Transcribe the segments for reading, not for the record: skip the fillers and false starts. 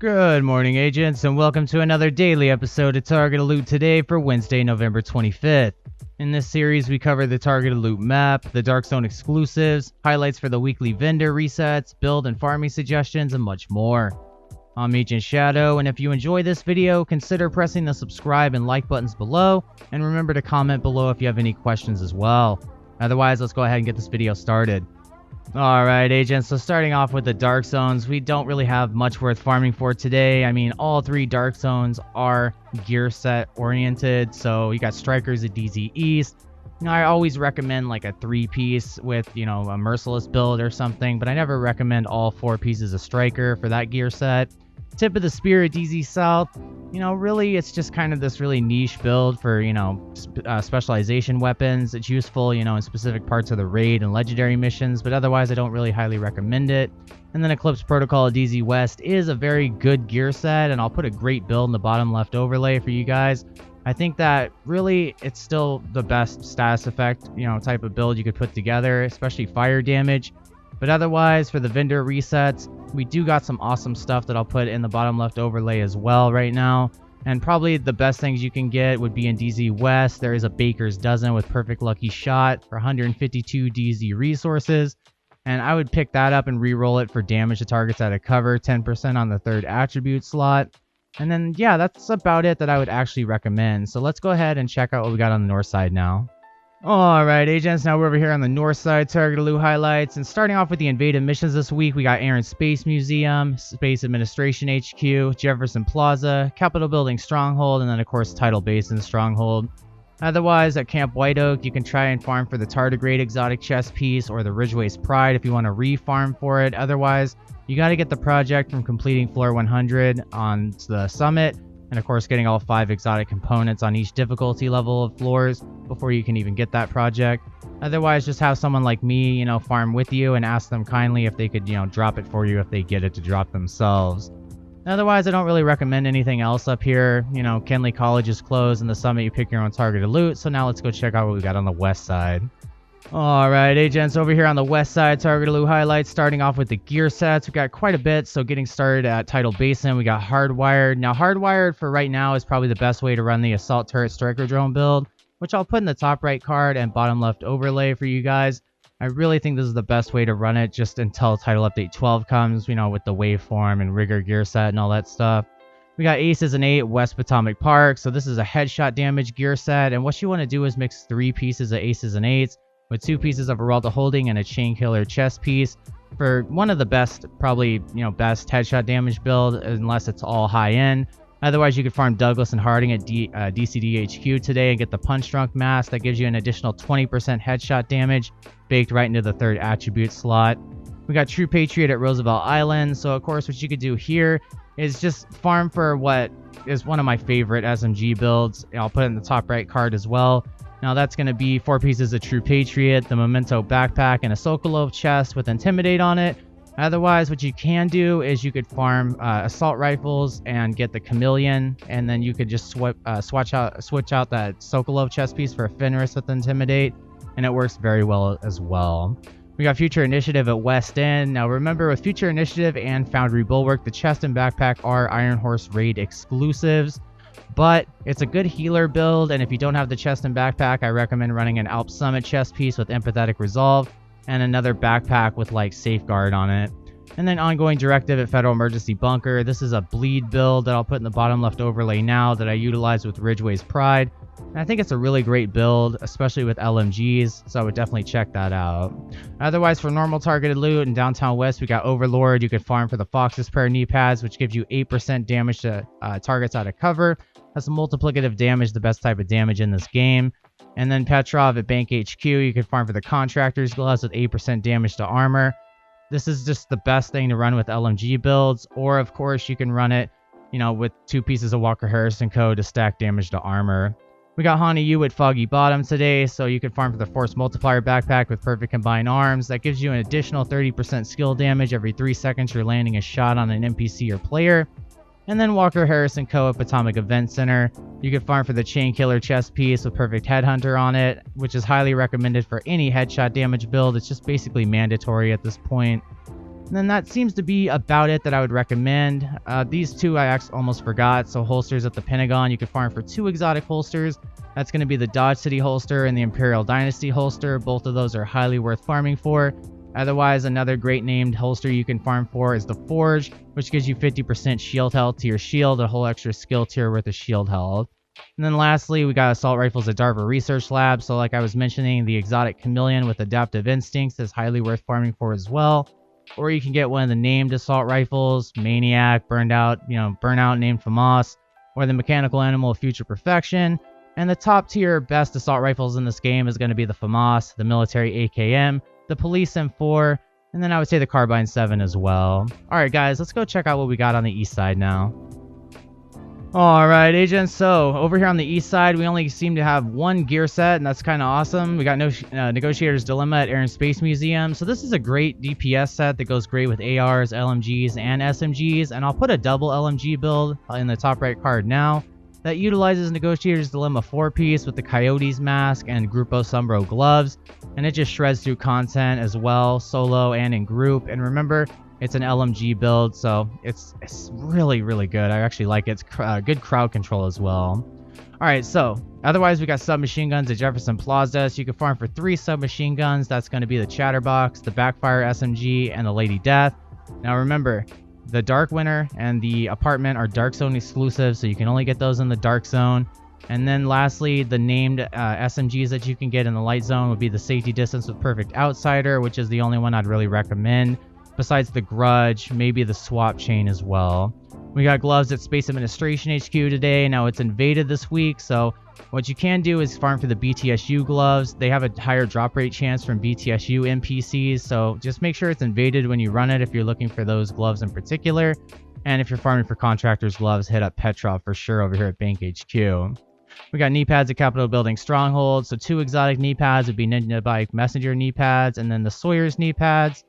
Good morning, agents, and welcome to another daily episode of Target Loot today for Wednesday, November 25th. In this series, we cover the Target Loot map, the Dark Zone exclusives, highlights for the weekly vendor resets, build and farming suggestions, and much more. I'm Agent Shadow, and if you enjoy this video, consider pressing the subscribe and like buttons below, and remember to comment below if you have any questions as well. Otherwise, let's go ahead and get this video started. Alright, agents, so starting off with the Dark Zones, we don't really have much worth farming for today. I mean, all three Dark Zones are gear set oriented, so you got Strikers at DZ East. I always recommend like a 3-piece with, a Merciless build or something, but I never recommend all 4 pieces of Striker for that gear set. Tip of the Spear at DZ South, really it's just kind of this really niche build for, specialization weapons. It's useful, in specific parts of the raid and legendary missions, but otherwise I don't really highly recommend it. And then Eclipse Protocol at DZ West is a very good gear set, and I'll put a great build in the bottom left overlay for you guys. I think that really it's still the best status effect, type of build you could put together, especially fire damage. But otherwise, for the vendor resets, we do got some awesome stuff that I'll put in the bottom left overlay as well right now. And probably the best things you can get would be in DZ West. There is a Baker's Dozen with Perfect Lucky Shot for 152 DZ resources. And I would pick that up and re-roll it for damage to targets out of cover, 10% on the 3rd attribute slot. And then, yeah, that's about it that I would actually recommend. So let's go ahead and check out what we got on the north side now. Alright, agents, now we're over here on the north side, Target Loot highlights, and starting off with the invaded missions this week, we got Aaron Space Museum, Space Administration HQ, Jefferson Plaza, Capitol Building Stronghold, and then of course Tidal Basin Stronghold. Otherwise, at Camp White Oak, you can try and farm for the Tardigrade exotic chest piece or the Ridgeway's Pride if you want to re-farm for it. Otherwise, you got to get the project from completing floor 100 on the summit, and of course getting all 5 exotic components on each difficulty level of floors before you can even get that project. Otherwise, just have someone like me, farm with you and ask them kindly if they could, drop it for you if they get it to drop themselves. Otherwise, I don't really recommend anything else up here. Kenley College is closed and the summit you pick your own targeted loot. So now let's go check out what we got on the west side. Alright, agents, over here on the west side, Target Loot highlights, starting off with the gear sets. We got quite a bit, so getting started at Tidal Basin, we got Hardwired. Now, Hardwired for right now is probably the best way to run the Assault Turret Striker Drone build, which I'll put in the top right card and bottom left overlay for you guys. I really think this is the best way to run it just until Title Update 12 comes, with the waveform and rigor gear set and all that stuff. We got Aces and 8 West Potomac Park, so this is a headshot damage gear set, and what you want to do is mix 3 pieces of Aces and 8s with 2 pieces of Aralda Holding and a Chain Killer chest piece for one of the best, probably, best headshot damage build, unless it's all high end. Otherwise, you could farm Douglas and Harding at DCDHQ today and get the Punch Drunk mask that gives you an additional 20% headshot damage baked right into the 3rd attribute slot. We got True Patriot at Roosevelt Island, so of course what you could do here is just farm for what is one of my favorite SMG builds. I'll put it in the top right card as well. Now that's going to be 4 pieces of True Patriot, the Memento backpack, and a Sokolov chest with Intimidate on it. Otherwise, what you can do is you could farm assault rifles and get the Chameleon, and then you could just switch out that Sokolov chest piece for a Fenris with Intimidate, and it works very well as well. We got Future Initiative at West End. Now remember, with Future Initiative and Foundry Bulwark, the chest and backpack are Iron Horse Raid exclusives. But it's a good healer build, and if you don't have the chest and backpack, I recommend running an Alp Summit chest piece with Empathetic Resolve and another backpack with like Safeguard on it. And then Ongoing Directive at Federal Emergency Bunker. This is a bleed build that I'll put in the bottom left overlay now that I utilize with Ridgeway's Pride. And I think it's a really great build, especially with LMGs, so I would definitely check that out. Otherwise, for normal targeted loot in Downtown West, we got Overlord. You could farm for the Fox's Prayer knee pads, which gives you 8% damage to targets out of cover. That's a multiplicative damage, the best type of damage in this game. And then Petrov at Bank HQ, you can farm for the Contractor's Gloves with 8% damage to armor. This is just the best thing to run with LMG builds, or of course you can run it, with 2 pieces of Walker Harrison code to stack damage to armor. We got Hana Yu at Foggy Bottom today, so you can farm for the Force Multiplier backpack with Perfect Combined Arms. That gives you an additional 30% skill damage every 3 seconds you're landing a shot on an NPC or player. And then Walker Harrison Co-op Atomic Event Center. You can farm for the Chain Killer chest piece with Perfect Headhunter on it, which is highly recommended for any headshot damage build. It's just basically mandatory at this point. And then that seems to be about it that I would recommend. These two I actually almost forgot. So holsters at the Pentagon, you can farm for 2 exotic holsters. That's going to be the Dodge City holster and the Imperial Dynasty holster. Both of those are highly worth farming for. Otherwise, another great named holster you can farm for is the Forge, which gives you 50% shield health to your shield, a whole extra skill tier worth of shield health. And then lastly, we got assault rifles at Darva Research Lab. So like I was mentioning, the exotic Chameleon with adaptive instincts is highly worth farming for as well. Or you can get one of the named assault rifles, Maniac, Burnout named FAMAS, or the mechanical animal of Future Perfection. And the top tier best assault rifles in this game is going to be the FAMAS, the military AKM, the police M4, and then I would say the Carbine 7 as well. Alright guys, let's go check out what we got on the east side now. Alright agents, so over here on the east side, we only seem to have one gear set, and that's kind of awesome. We got Negotiator's Dilemma at Air and Space Museum. So this is a great DPS set that goes great with ARs, LMGs, and SMGs, and I'll put a double LMG build in the top right card now that utilizes Negotiator's Dilemma 4-piece with the Coyotes mask and Grupo Sombro gloves, and it just shreds through content as well, solo and in group. And remember, it's an LMG build, so it's really, really good. I actually like it. It's good crowd control as well. Alright, so otherwise we got submachine guns at Jefferson Plaza, so you can farm for 3 submachine guns. That's going to be the Chatterbox, the Backfire SMG, and the Lady Death. Now remember, the Dark Winter and the Apartment are Dark Zone exclusive, so you can only get those in the Dark Zone. And then lastly, the named SMGs that you can get in the Light Zone would be the Safety Distance with Perfect Outsider, which is the only one I'd really recommend. Besides the Grudge, maybe the Swap Chain as well. We got gloves at Space Administration HQ today. Now it's invaded this week, so what you can do is farm for the BTSU gloves. They have a higher drop rate chance from BTSU NPCs, so just make sure it's invaded when you run it if you're looking for those gloves in particular. And if you're farming for Contractor's gloves, hit up Petrov for sure over here at Bank HQ. We got knee pads at Capitol Building Stronghold, so 2 exotic knee pads would be Ninja Bike Messenger knee pads, and then the Sawyer's knee pads.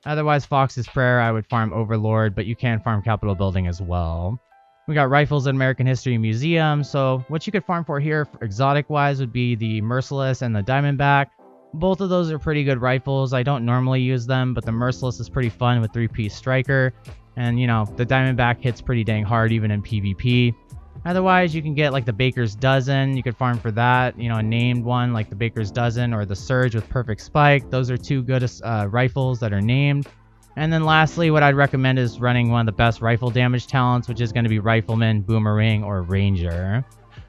Otherwise, Fox's Prayer, I would farm Overlord, but you can farm Capitol Building as well. We got rifles at American History Museum, so what you could farm for here, exotic-wise, would be the Merciless and the Diamondback. Both of those are pretty good rifles. I don't normally use them, but the Merciless is pretty fun with 3-piece striker. And, you know, the Diamondback hits pretty dang hard even in PvP. Otherwise, you can get like the Baker's Dozen. You could farm for that, you know, a named one like the Baker's Dozen or the Surge with Perfect Spike. Those are 2 good rifles that are named. And then lastly, what I'd recommend is running one of the best rifle damage talents, which is going to be Rifleman, Boomerang, or Ranger.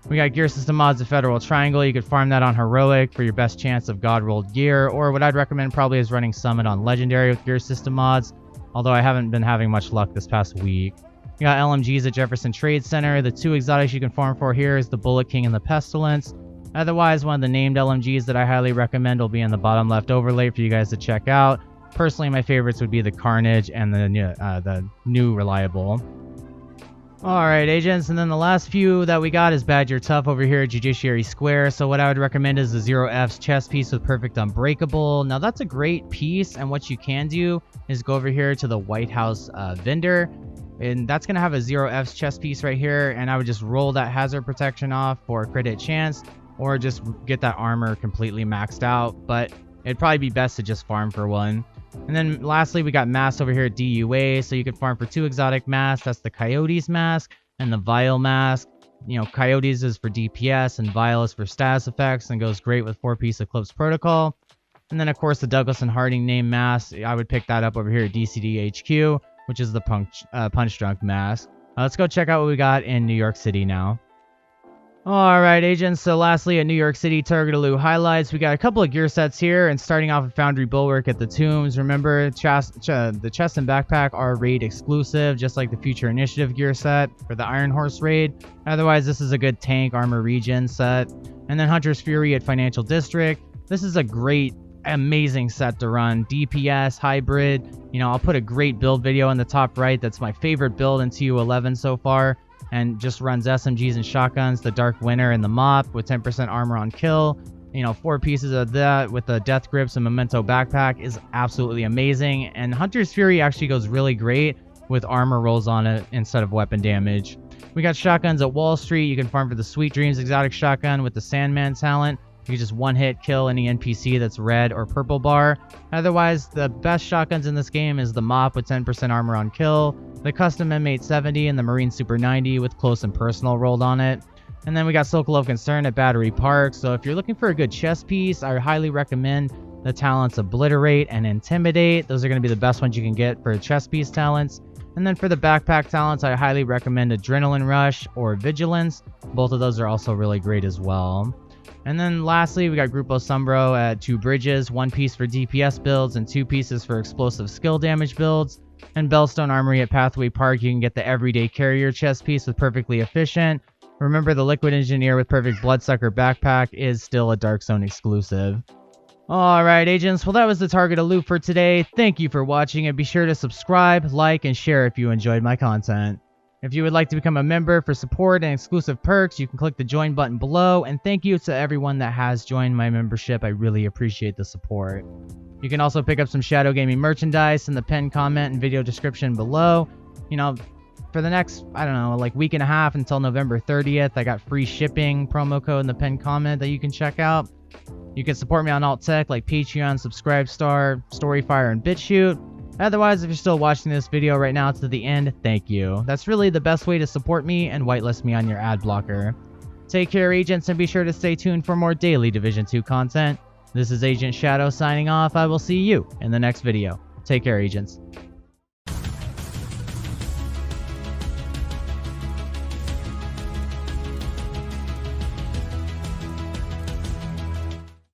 We got gear system mods at Federal Triangle. You could farm that on Heroic for your best chance of God rolled gear, or what I'd recommend probably is running Summit on Legendary with gear system mods, although I haven't been having much luck this past week. You got LMGs at Jefferson Trade Center. The 2 exotics you can farm for here is the Bullet King and the Pestilence. Otherwise, one of the named LMGs that I highly recommend will be in the bottom left overlay for you guys to check out. Personally, my favorites would be the Carnage and the new Reliable. Alright, agents, and then the last few that we got is Badger Tough over here at Judiciary Square. So what I would recommend is the Zero F's chest piece with Perfect Unbreakable. Now that's a great piece, and what you can do is go over here to the White House vendor, and that's going to have a Zero F's chest piece right here, and I would just roll that hazard protection off for a crit hit chance, or just get that armor completely maxed out, but it'd probably be best to just farm for one. And then lastly, we got masks over here at DUA, so you can farm for 2 exotic masks. That's the Coyotes mask and the Vile mask. You know, Coyotes is for DPS and Vile is for status effects and goes great with 4-piece Eclipse Protocol. And then of course the Douglas and Harding name mask, I would pick that up over here at DCD HQ, which is the Punch Drunk mask. Let's go check out what we got in New York City now. Alright, agents, so lastly at New York City Target Loot highlights, we got a couple of gear sets here, and starting off with Foundry Bulwark at the Tombs. Remember, the chest and backpack are raid exclusive, just like the Future Initiative gear set for the Iron Horse raid. Otherwise, this is a good tank armor regen set. And then Hunter's Fury at Financial District. This is a great, amazing set to run. DPS, hybrid, you know, I'll put a great build video in the top right. That's my favorite build in TU11 so far. And just runs SMGs and shotguns, the Dark Winter and the Mop with 10% armor on kill. You know, 4 pieces of that with the Death Grips and Memento backpack is absolutely amazing. And Hunter's Fury actually goes really great with armor rolls on it instead of weapon damage. We got shotguns at Wall Street. You can farm for the Sweet Dreams exotic shotgun with the Sandman talent. You can just one-hit kill any NPC that's red or purple bar. Otherwise, the best shotguns in this game is the Mop with 10% armor on kill, the Custom M870, and the Marine Super 90 with close and personal rolled on it. And then we got Circle of Concern at Battery Park. So if you're looking for a good chest piece, I highly recommend the talents Obliterate and Intimidate. Those are going to be the best ones you can get for chest piece talents. And then for the backpack talents, I highly recommend Adrenaline Rush or Vigilance. Both of those are also really great as well. And then lastly, we got Grupo Sombro at 2 bridges, 1 piece for DPS builds and 2 pieces for explosive skill damage builds. And Bellstone Armory at Pathway Park, you can get the Everyday Carrier chest piece with Perfectly Efficient. Remember, the Liquid Engineer with Perfect Bloodsucker backpack is still a Dark Zone exclusive. Alright agents, well that was the target of loot for today. Thank you for watching and be sure to subscribe, like, and share if you enjoyed my content. If you would like to become a member for support and exclusive perks, you can click the join button below, and thank you to everyone that has joined my membership. I really appreciate the support. You can also pick up some Shadow Gaming merchandise in the pinned comment and video description below. You know, for the next, I don't know, like week and a half until November 30th, I got free shipping promo code in the pinned comment that you can check out. You can support me on alt tech like Patreon, Subscribestar, Storyfire, and BitChute. Otherwise, if you're still watching this video right now to the end, thank you. That's really the best way to support me and whitelist me on your ad blocker. Take care, agents, and be sure to stay tuned for more daily Division 2 content. This is Agent Shadow signing off. I will see you in the next video. Take care, agents.